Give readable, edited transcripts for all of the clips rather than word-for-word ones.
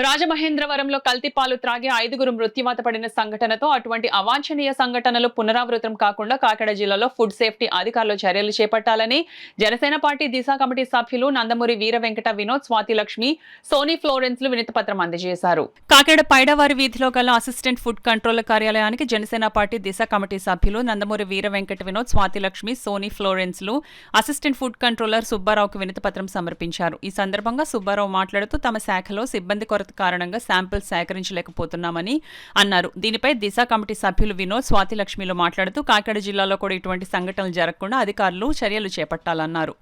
రాజమహేంద్రవరంలో కల్తీ పాలు త్రాగి 5గురు మృత్యువాత పడిన సంఘటనతో అటువంటి అవాంఛనీయ సంఘటనలు పునరావృతం కాకుండా కాకినాడ జిల్లాలో ఫుడ్ సేఫ్టీ అధికారులు చర్యలు చేపట్టాలని జనసేన పార్టీ దిశ కమిటీ సభ్యులు నందమూరి వీర వెంకట వినోద్, స్వాతి లక్ష్మి, సోనీ ఫ్లోరెన్స్ లు వినతి పత్రం అందజేశారు. కాకినాడ పైడవారి వీధిలో గల అసిస్టెంట్ ఫుడ్ కంట్రోలర్ కార్యాలయానికి జనసేన పార్టీ దిశ కమిటీ సభ్యులు నందమూరి వీర వెంకట వినోద్, స్వాతి లక్ష్మి, సోనీ ఫ్లోరెన్స్ లు అసిస్టెంట్ ఫుడ్ కంట్రోలర్ సుబ్బారావుకు వినతి పత్రం సమర్పించారు. ఈ సందర్భంగా సుబ్బారావు మాట్లాడుతూ తమ శాఖలో సిబ్బంది కొరత కారణంగా శాంపిల్స్ సేకరించలేకపోతున్నామని అన్నారు. దీనిపై దిశ కమిటీ సభ్యులు వినోద్, స్వాతి లక్ష్మిలు మాట్లాడుతూ కాకినాడ జిల్లాలో కూడా ఇటువంటి సంఘటనలు జరగకుండా అధికారులు చర్యలు చేపట్టాలన్నారు.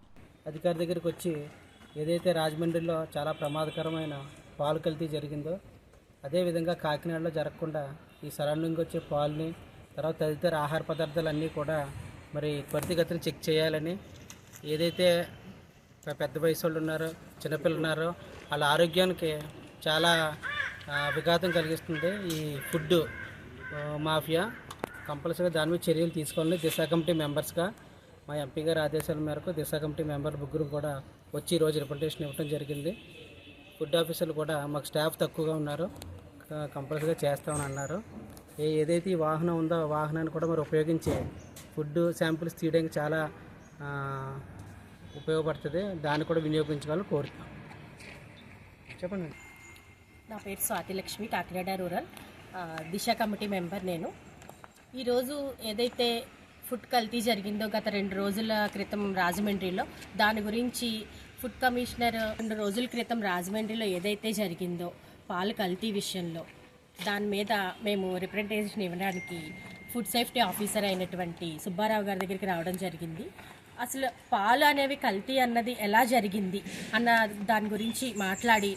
అధికారి దగ్గరికి వచ్చి ఏదైతే రాజమండ్రిలో చాలా ప్రమాదకరమైన పాలు కల్తీ జరిగిందో అదేవిధంగా కాకినాడలో జరగకుండా ఈ సరౌండింగ్ వచ్చే పాలని తర్వాత తదితర ఆహార పదార్థాలన్నీ కూడా మరి త్వరితగతిన చెక్ చేయాలని, ఏదైతే పెద్ద వయసు వాళ్ళు ఉన్నారో చిన్నపిల్లలు ఉన్నారో వాళ్ళ ఆరోగ్యానికి చాలా విఘాతం కలిగిస్తుంది ఈ ఫుడ్ మాఫియా. కంపల్సరీగా దాని మీద చర్యలు తీసుకోవాలని దిశ కమిటీ మెంబర్స్గా మా ఎంపీ గారి ఆదేశాల మేరకు దిశ కమిటీ మెంబర్ ముగ్గురు కూడా వచ్చి ఈరోజు రిప్రజెంటేషన్ ఇవ్వడం జరిగింది. ఫుడ్ ఆఫీసర్లు కూడా మాకు స్టాఫ్ తక్కువగా ఉన్నారు, కంపల్సరీగా చేస్తామని అన్నారు. ఏదైతే ఈ వాహనం ఉందో ఆ వాహనాన్ని కూడా మరి ఉపయోగించి ఫుడ్ శాంపిల్స్ తీయడానికి చాలా ఉపయోగపడుతుంది, దాన్ని కూడా వినియోగించాలని కోరుతాం. చెప్పండి. నా పేరు స్వాతి లక్ష్మి, కాకినాడ రూరల్ దిశ కమిటీ మెంబర్. నేను ఈరోజు ఏదైతే ఫుడ్ కల్తీ జరిగిందో గత 2 రోజుల క్రితం రాజమండ్రిలో, దాని గురించి ఫుడ్ కమిషనర్ 2 రోజుల క్రితం రాజమండ్రిలో ఏదైతే జరిగిందో పాలు కల్తీ విషయంలో దాని మీద మేము రిప్రజెంటేషన్ ఇవ్వడానికి ఫుడ్ సేఫ్టీ ఆఫీసర్ అయినటువంటి సుబ్బారావు గారి దగ్గరికి రావడం జరిగింది. అసలు పాలు అనేవి కల్తీ అన్నది ఎలా జరిగింది అన్న దాని గురించి మాట్లాడి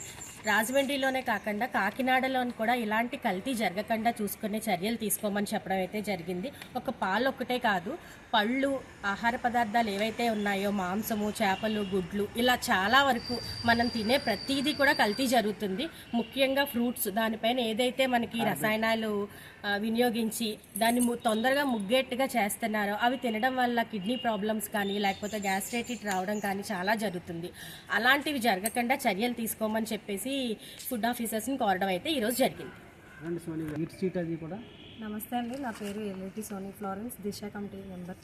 రాజమండ్రిలోనే కాకుండా కాకినాడలో కూడా ఇలాంటి కల్తీ జరగకుండా చూసుకునే చర్యలు తీసుకోమని చెప్పడం అయితే జరిగింది. ఒక పాలు ఒక్కటే కాదు, పళ్ళు, ఆహార పదార్థాలు ఏవైతే ఉన్నాయో మాంసము, చేపలు, గుడ్లు, ఇలా చాలా వరకు మనం తినే ప్రతిదీ కూడా కల్తీ జరుగుతుంది. ముఖ్యంగా ఫ్రూట్స్, దానిపైన ఏదైతే మనకి రసాయనాలు వినియోగించి దాన్ని తొందరగా ముగ్గేట్టుగా చేస్తున్నారో అవి తినడం వల్ల కిడ్నీ ప్రాబ్లమ్స్ కానీ లేకపోతే గ్యాస్ట్రైటిస్ రావడం కానీ చాలా జరుగుతుంది. అలాంటివి జరగకుండా చర్యలు తీసుకోమని చెప్పేసి ఫుడ్ ఆఫీసర్స్ని కోరడం అయితే ఈరోజు జరిగింది. నమస్తే అండి, నా పేరు ఎల్ఐటి సోనీ ఫ్లోరెన్స్, దిశ కమిటీ మెంబర్.